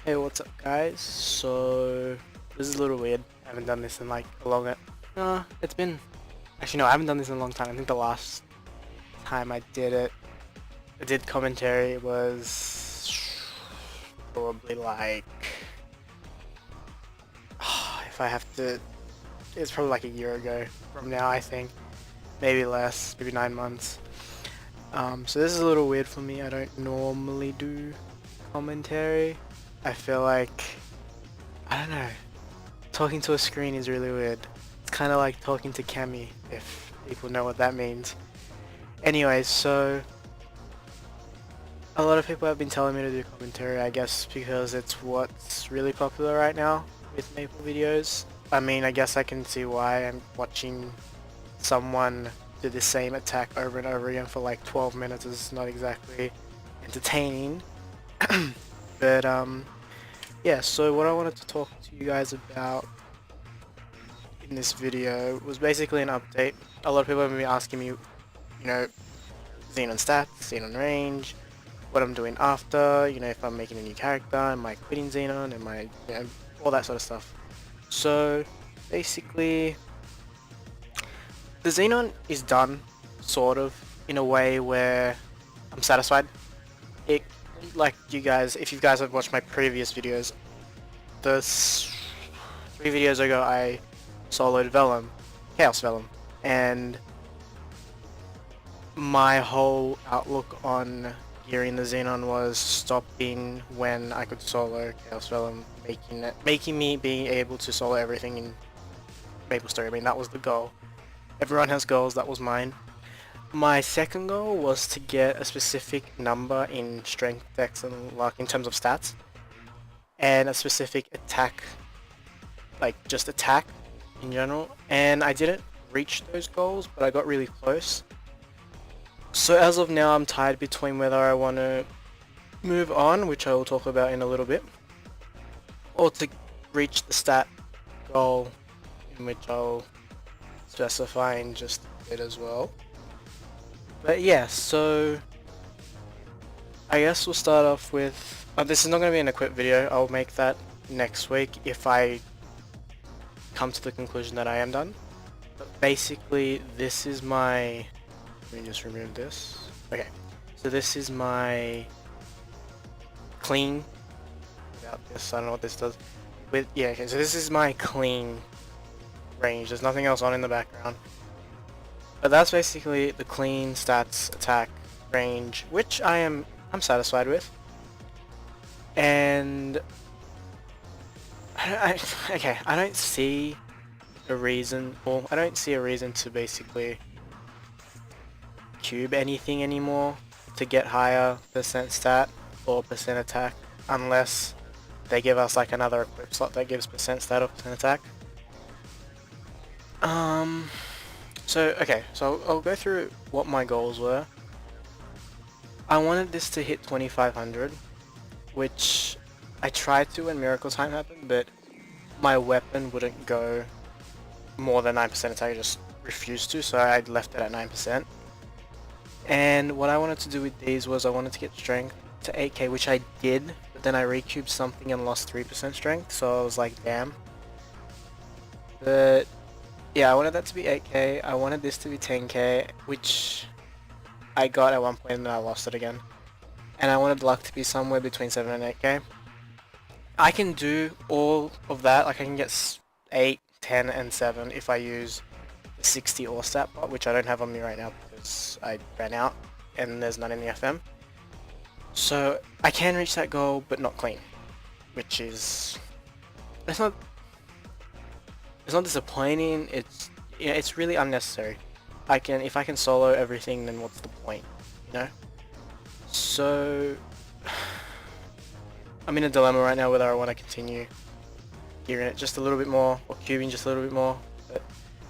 Hey, what's up guys? So, this is a little weird. I haven't done this in like a long... it's been... Actually no, I haven't done this in a long time. I think the last time I did commentary was probably like... if I have to... It's probably like a year ago from now, I think. Maybe less, maybe 9 months. So this is a little weird for me. I don't normally do commentary. I feel like... I don't know. Talking to a screen is really weird. It's kind of like talking to Cami, if people know what that means. Anyways, so a lot of people have been telling me to do commentary, I guess because it's what's really popular right now with Maple videos. I mean, I guess I can see why. I'm watching someone do the same attack over and over again for like 12 minutes is not exactly entertaining. But yeah, so what I wanted to talk to you guys about in this video was basically an update. A lot of people have been asking me, Xenon stats, Xenon range, what I'm doing after, if I'm making a new character, am I quitting Xenon, am I, all that sort of stuff. So basically, the Xenon is done, sort of, in a way where I'm satisfied. Like you guys, if you guys have watched my previous videos, the 3 videos ago I soloed Vellum, Chaos Vellum, and my whole outlook on gearing the Xenon was stopping when I could solo Chaos Vellum, making me being able to solo everything in Maple Story. I mean, that was the goal. Everyone has goals, that was mine. My second goal was to get a specific number in strength, dex, and luck in terms of stats, and a specific attack, like just attack in general, and I didn't reach those goals, but I got really close. So as of now, I'm tied between whether I want to move on, which I will talk about in a little bit, or to reach the stat goal, in which I'll specify in just a bit as well. But yeah, so I guess we'll start off with... this is not going to be an equip video, I'll make that next week if I come to the conclusion that I am done. But basically, this is my... Let me just remove this. Okay, so this is my clean... Without this, I don't know what this does. Okay, so this is my clean range, there's nothing else on in the background. But that's basically the clean stats, attack, range, which I'm satisfied with. And I don't see a reason, well, I don't see a reason to basically cube anything anymore to get higher percent stat or percent attack, unless they give us like another equip slot that gives percent stat or percent attack. So I'll go through what my goals were. I wanted this to hit 2500, which I tried to when Miracle Time happened, but my weapon wouldn't go more than 9% attack, I just refused to, so I left it at 9%. And what I wanted to do with these was I wanted to get strength to 8k, which I did, but then I recubed something and lost 3% strength, so I was like, damn. But yeah, I wanted that to be 8k, I wanted this to be 10k, which I got at one point and then I lost it again. And I wanted luck to be somewhere between 7 and 8k. I can do all of that, like I can get 8, 10 and 7 if I use the 60 ore stat bot, which I don't have on me right now because I ran out and there's none in the FM. So I can reach that goal but not clean, which is... It's not disappointing, it's really unnecessary. If I can solo everything, then what's the point, So I'm in a dilemma right now whether I want to continue gearing it just a little bit more or cubing just a little bit more, but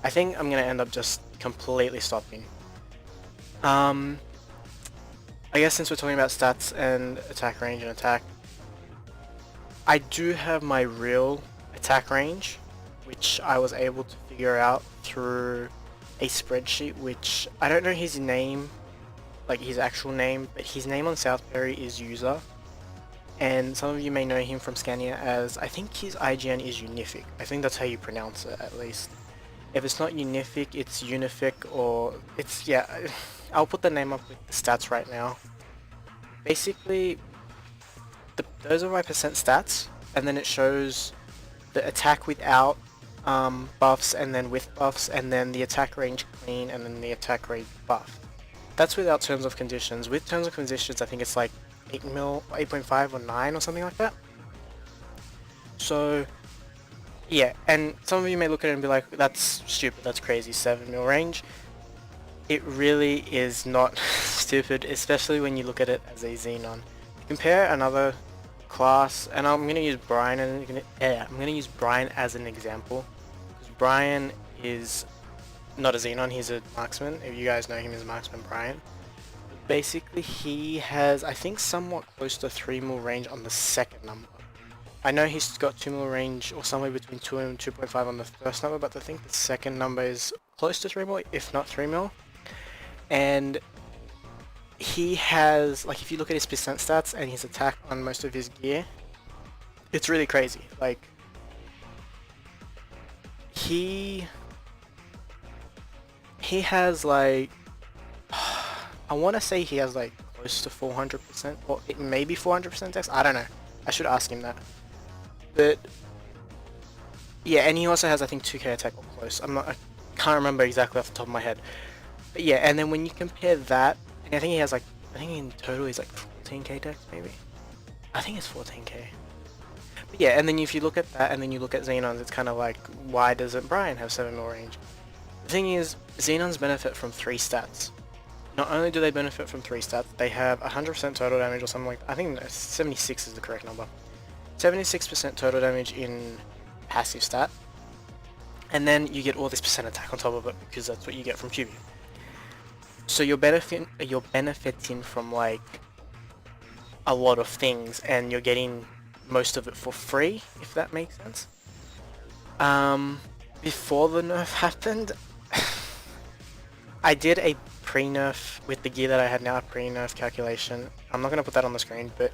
I think I'm going to end up just completely stopping. I guess since we're talking about stats and attack range and attack, I do have my real attack range, which I was able to figure out through a spreadsheet, which I don't know his name, like his actual name, but his name on Southberry is user. and some of you may know him from Scania as, I think his IGN is Unific. I think that's how you pronounce it, at least. If it's not Unific, it's Unific, or it's, yeah, I'll put the name up with the stats right now. Basically, those are my percent stats, and then it shows the attack without buffs, and then with buffs, and then the attack range clean, and then the attack range buff. That's without terms of conditions. With terms of conditions, I think it's like 8 mil, 8.5 or 9 or something like that. So yeah, and some of you may look at it and be like, that's stupid, that's crazy, 7 mil range. It really is not stupid, especially when you look at it as a Xenon. Compare another class, and I'm gonna use Brian, and I'm gonna use Brian as an example, because Brian is not a Xenon, he's a marksman. If you guys know him as marksman Brian, basically he has, I think, somewhat close to 3 mil range on the second number. I know he's got 2 mil range, or somewhere between 2 and 2.5 on the first number, but I think the second number is close to 3 mil, if not 3 mil. And he has, like, if you look at his percent stats and his attack on most of his gear, it's really crazy. Like, he has, like, I want to say he has, like, close to 400%, or it may be 400% dex, I don't know. I should ask him that. But yeah, and he also has, I think, 2k attack or close. I can't remember exactly off the top of my head. But yeah, and then when you compare that, and I think he has, like, I think in total he's like 14k dex maybe. I think it's 14k. But yeah, and then if you look at that, and then you look at Xenons, it's kind of like, why doesn't Brian have 7 mil range? The thing is, Xenons benefit from 3 stats. Not only do they benefit from 3 stats, they have 100% total damage or something like that. I think 76 is the correct number. 76% total damage in passive stat, and then you get all this percent attack on top of it, because that's what you get from QB. So you're benefiting from, like, a lot of things, and you're getting most of it for free, if that makes sense. Before the nerf happened, I did a pre-nerf with the gear that I had now, a pre-nerf calculation. I'm not going to put that on the screen, but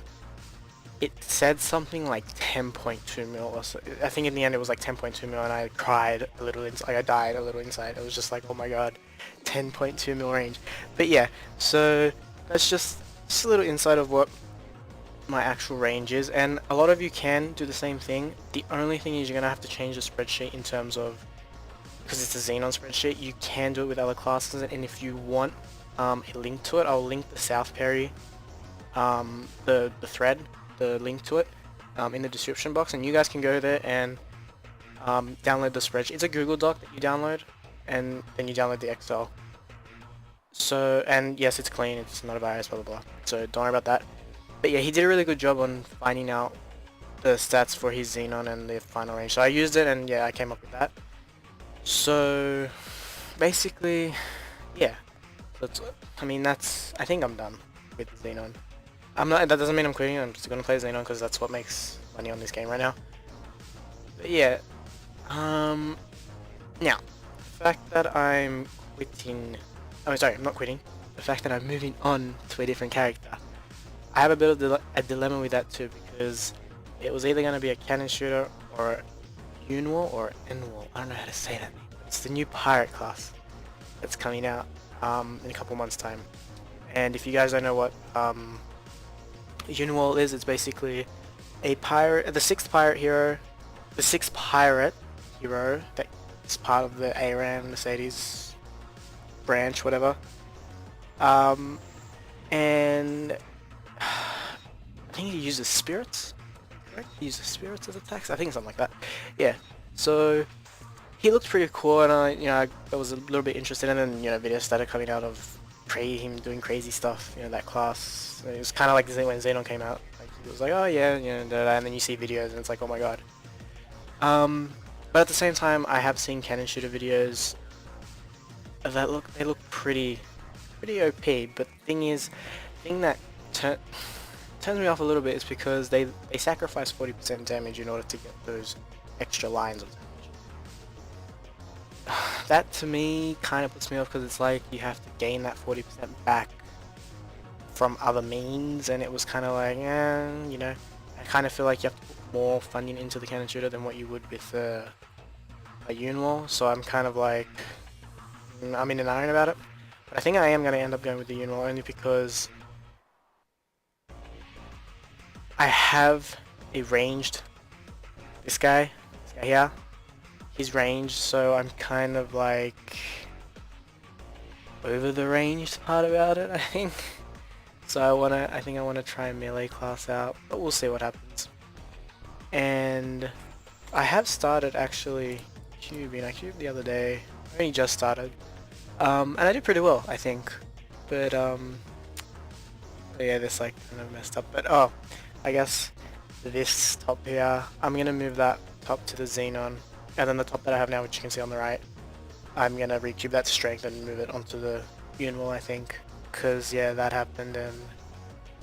it said something like 10.2 mil or so. I think in the end it was like 10.2 mil, and I cried a little inside. Like, I died a little inside. It was just like, oh my god, 10.2 mil range. But yeah, so that's just a little insight of what my actual range is, and a lot of you can do the same thing. The only thing is you're gonna have to change the spreadsheet in terms of, because it's a Xenon spreadsheet, you can do it with other classes, and if you want a link to it, I'll link the South Perry, the thread, the link to it in the description box, and you guys can go there and download the spreadsheet. It's a Google Doc that you download, and then you download the Excel. So, and yes, it's clean, it's not a virus, blah blah blah, so don't worry about that. But yeah, he did a really good job on finding out the stats for his Xenon and the final range. So I used it, and yeah, I came up with that. So basically, yeah, I mean, I think I'm done with Xenon. That doesn't mean I'm quitting. I'm just gonna play Xenon because that's what makes money on this game right now. But yeah, now, the fact that I'm quitting, I'm not quitting, the fact that I'm moving on to a different character, I have a bit of a dilemma with that too, because it was either going to be a cannon shooter or Unwall or Enwall. I don't know how to say that name. It's the new pirate class that's coming out in a couple months time. And if you guys don't know what Unwall is, it's basically a pirate, the sixth pirate hero that is part of the ARAM Mercedes branch, whatever. And I think he uses spirits, correct? He uses spirits as attacks, I think something like that. Yeah, so he looked pretty cool, and I was a little bit interested in it, and videos started coming out of him doing crazy stuff, that class. It was kind of like when Xenon came out, like, it was like, oh yeah, and then you see videos and it's like, oh my god. But at the same time, I have seen cannon shooter videos that look pretty OP, but the thing that turns me off a little bit is because they sacrifice 40% damage in order to get those extra lines of damage. That to me kind of puts me off, because it's like you have to gain that 40% back from other means, and it was kind of like, you know, I kind of feel like you have to put more funding into the cannon shooter than what you would with a Unwall, so I'm kind of like, I'm in an iron about it. But I think I am going to end up going with the Unwall only because I have a ranged, this guy here, he's ranged, so I'm kind of like over the ranged part about it, I think. So I think I wanna try a melee class out, but we'll see what happens. And I have started actually cubing. I cubed the other day. I only just started, and I did pretty well, I think. But yeah, this like kind of messed up. But oh, I guess this top here, I'm gonna move that top to the Xenon, and then the top that I have now, which you can see on the right, I'm gonna recube that to strength and move it onto the Unwall, I think. Cause yeah, that happened, and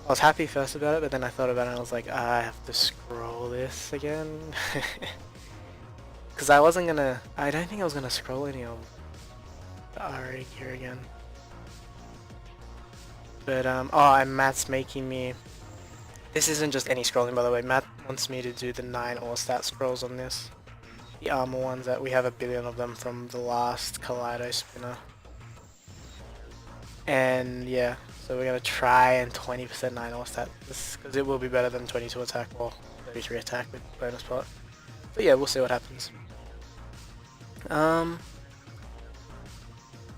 I was happy first about it, but then I thought about it and I was like, I have to scroll this again. Cause I don't think I was gonna scroll any of the RA here again. But oh, and Matt's making me, this isn't just any scrolling by the way, Matt wants me to do the 9 all-stat scrolls on this. The armor ones that we have a billion of them from the last Kaleido spinner. And yeah, so we're gonna try and 20% 9 all-stat this, because it will be better than 22 attack or 33 attack with bonus pot. But yeah, we'll see what happens.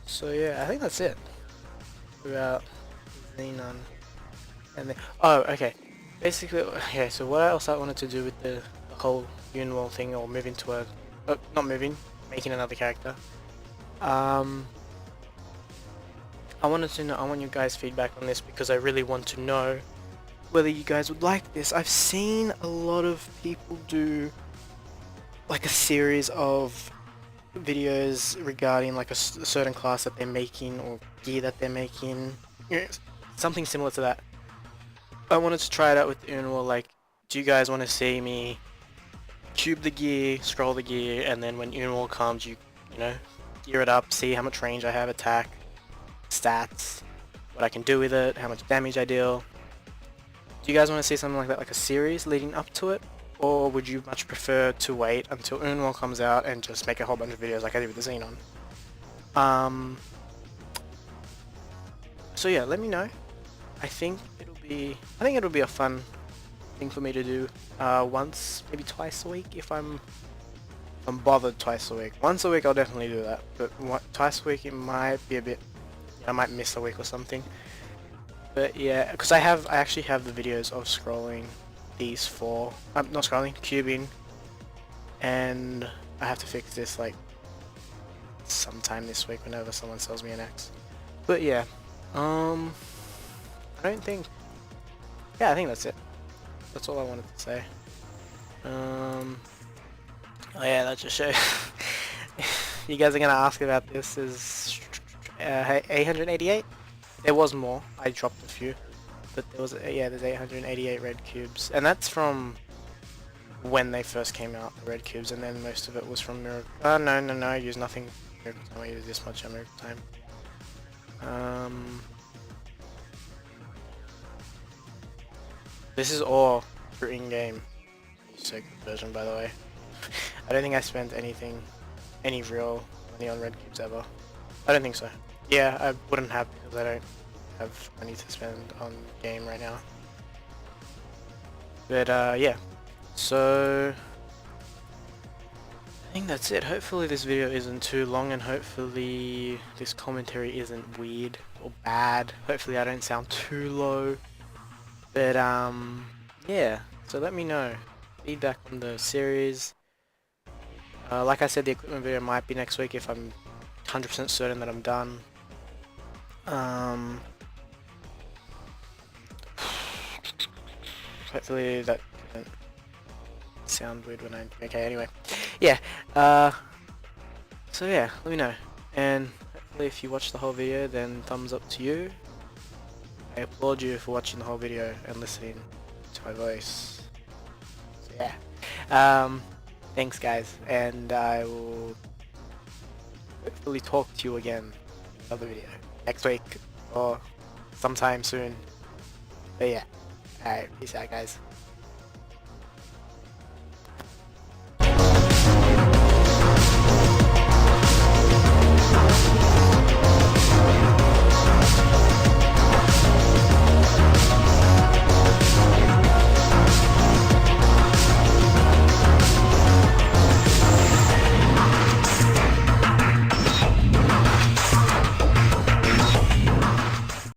So yeah, I think that's it about Xenon. And then, oh, okay. Basically, okay, so what else I wanted to do with the whole Unwall thing, or moving to a, not moving, making another character. I wanted to know, I want you guys' feedback on this because I really want to know whether you guys would like this. I've seen a lot of people do like a series of videos regarding like a certain class that they're making or gear that they're making, you know, something similar to that. I wanted to try it out with Unwall. Like, do you guys want to see me cube the gear, scroll the gear, and then when Unwall comes, you know, gear it up, see how much range I have, attack, stats, what I can do with it, how much damage I deal. Do you guys want to see something like that, like a series leading up to it? Or would you much prefer to wait until Unwall comes out and just make a whole bunch of videos like I did with the Xenon? So yeah, let me know. I think it'll be a fun thing for me to do once, maybe twice a week if I'm bothered twice a week. Once a week I'll definitely do that, but twice a week it might be a bit, I might miss a week or something. But yeah, because I actually have the videos of scrolling these 4, not scrolling, cubing, and I have to fix this like sometime this week whenever someone sells me an X. But yeah, I think that's it. That's all I wanted to say. Oh yeah, that just shows. You guys are gonna ask about this. Is 888? There was more. I dropped a few, but there was there's 888 red cubes, and that's from when they first came out, the red cubes, and then most of it was from Miracle. Oh no, I used nothing. Miracle Time. I used this much on Miracle Time. This is all for in-game. So good version, by the way. I don't think I spent any real money on red cubes ever. I don't think so. Yeah, I wouldn't have because I don't have money to spend on game right now. But yeah, so I think that's it. Hopefully this video isn't too long, and hopefully this commentary isn't weird or bad. Hopefully I don't sound too low. But yeah, so let me know feedback on the series. Like I said, the equipment video might be next week if I'm 100% certain that I'm done. Hopefully that didn't sound weird when okay, anyway. Yeah, so yeah, let me know. And hopefully if you watch the whole video, then thumbs up to you. I applaud you for watching the whole video and listening to my voice. So yeah, thanks guys, and I will hopefully talk to you again in another video next week or sometime soon. But yeah, alright, peace out guys.